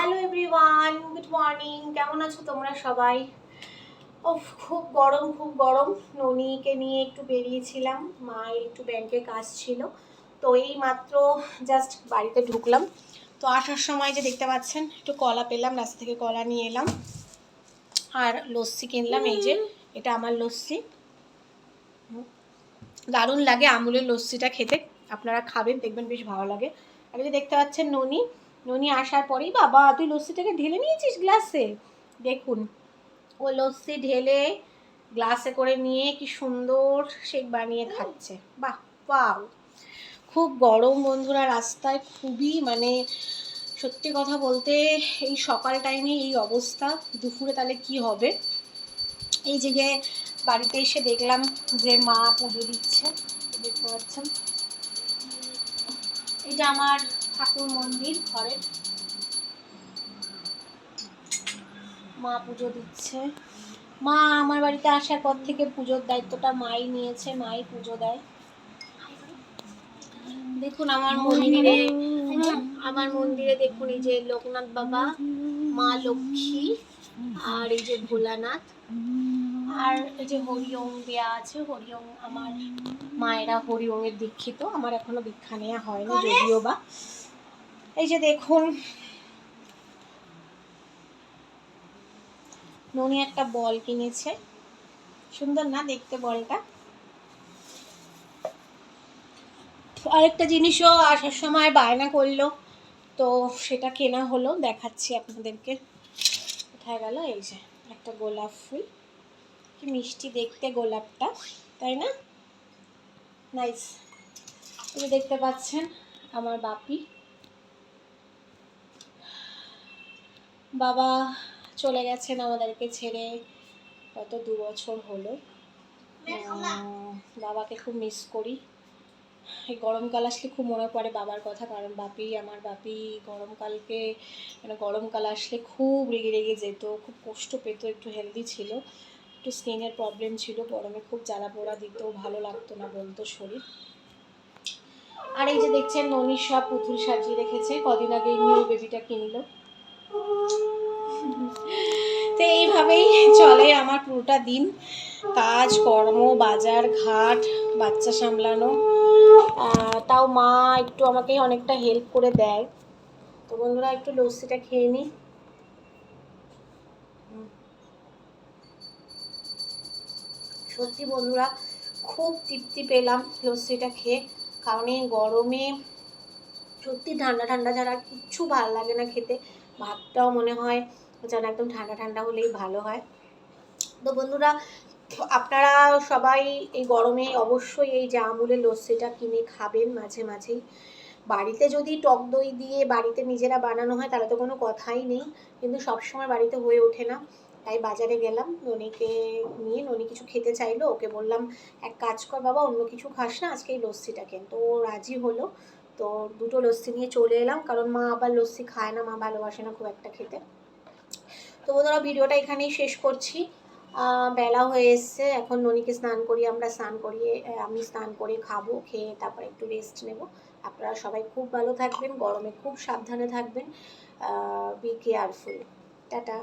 Hello everyone, good morning. কেমন আছো তোমরা সবাই? খুব গরম। ননিকে নিয়ে একটু বেরিয়েছিলাম, মায়ের একটু ব্যাংকে কাজ ছিল, তো এই মাত্র জাস্ট বাড়িতে ঢুকলাম। তো আসার সময় যে দেখতে পাচ্ছেন একটু কলা পেলাম, রাস্তা থেকে কলা নিয়ে এলাম আর লস্যি কিনলাম। এই যে এটা আমার লস্যি, দারুণ লাগে আমুলের লস্যিটা খেতে, আপনারা খাবেন দেখবেন বেশ ভালো লাগে। আর এই যে দেখতে পাচ্ছেন ননি আসার পরেই, বাবা তুই লস্যিটাকে ঢেলে নিয়েছিস গ্লাসে, দেখুন ও লস্যি ঢেলে গ্লাসে করে নিয়ে কি সুন্দর শেক বানিয়ে খাচ্ছে। বাহ বাহ, খুব গরম বন্ধুরা, রাস্তায় খুবই সত্যি কথা বলতে এই সকাল টাইমে এই অবস্থা, দুপুরে তাহলে কি হবে। এই যে বাড়িতে এসে দেখলাম যে মা পুজো দিচ্ছে, দেখতে পাচ্ছেন এটা আমার ঠাকুর মন্দির ঘরের, মা পুজো দিচ্ছে। মা আমার বাড়িতে আসার পর থেকে পুজোর দায়িত্বটা মাই নিয়েছে, মাই পুজো দেয়। দেখুন আমার মন্দিরে দেখুন এই যে লোকনাথ বাবা, মা লক্ষ্মী আর এই যে ভোলানাথ, আর এই যে হরিওম দেয়া আছে। হরিওম, আমার মায়েরা হরিওমের দীক্ষিত, আমার এখনো দীক্ষা নেওয়া হয়নি যদিও বা। এই যে দেখুন ননি একটা বল কিনেছে, সুন্দর না দেখতে বলটা। আরেকটা জিনিসও আসার সময় বায়না করলো, তো সেটা কেনা হলো, দেখাচ্ছি আপনাদেরকে। কোথায় গেল? এই যে একটা গোলাপ ফুল, কি মিষ্টি দেখতে গোলাপটা, তাই না? নাইস। এই দেখতে পাচ্ছেন আমার বাবা চলে গেছেন আমাদেরকে ছেড়ে, কত 2 বছর হলো। বাবাকে খুব মিস করি। এই গরমকাল আসলে খুব মনে পড়ে বাবার কথা, কারণ আমার বাপি গরমকাল আসলে খুব রেগে যেত, খুব কষ্ট পেত। একটু হেলদি ছিল, একটু স্কিনের প্রবলেম ছিল, গরমে খুব জ্বালা পোড়া দিত, ভালো লাগতো না বলতো শরীর। আর এই যে দেখছেন ননির সব পুতুল সাজিয়ে রেখেছে, কদিন আগে নিউ বেবিটা কিনলো। তো এইভাবেই চলে আমার পুরোটা দিন, কাজ কর্ম, বাজার ঘাট, বাচ্চা সামলানো। তাও মা একটু আমাকে অনেকটা হেল্প করে দেয়। তো বন্ধুরা একটু লস্যিটা খেয়ে নিই। সত্যি বন্ধুরা খুব তৃপ্তি পেলাম লস্যিটা খেয়ে, কারণ এই গরমে সত্যি ঠান্ডা যারা কিচ্ছু ভালো লাগে না খেতে, ভাতটাও মনে হয় যেন একদম ঠান্ডা হলেই ভালো হয়। তো বন্ধুরা আপনারা সবাই এই গরমে অবশ্যই এই যে আমুলের লস্যিটা কিনে খাবেন মাঝেই। বাড়িতে যদি টক দই দিয়ে বাড়িতে নিজেরা বানানো হয় তাহলে তো কোনো কথাই নেই, কিন্তু সবসময় বাড়িতে হয়ে ওঠে না। তাই বাজারে গেলাম ননিকে নিয়ে, ননি কিছু খেতে চাইলো, ওকে বললাম এক কাজ কর বাবা, অন্য কিছু খাস না, আজকে এই লস্যিটা কেন। তো ও রাজি হলো, তো 2টো লস্যি নিয়ে চলে এলাম, কারণ মা আবার লস্যি খায় না, মা ভালোবাসে না খুব একটা খেতে। তো বন্ধুরা ভিডিওটা এখানেই শেষ করছি। বেলা হয়ে এসছে, এখন ননিকে স্নান করিয়ে আমি স্নান করে খাবো, খেয়ে তারপরে একটু রেস্ট নেব। আপনারা সবাই খুব ভালো থাকবেন, গরমে খুব সাবধানে থাকবেন, বি কেয়ারফুল। টাটা।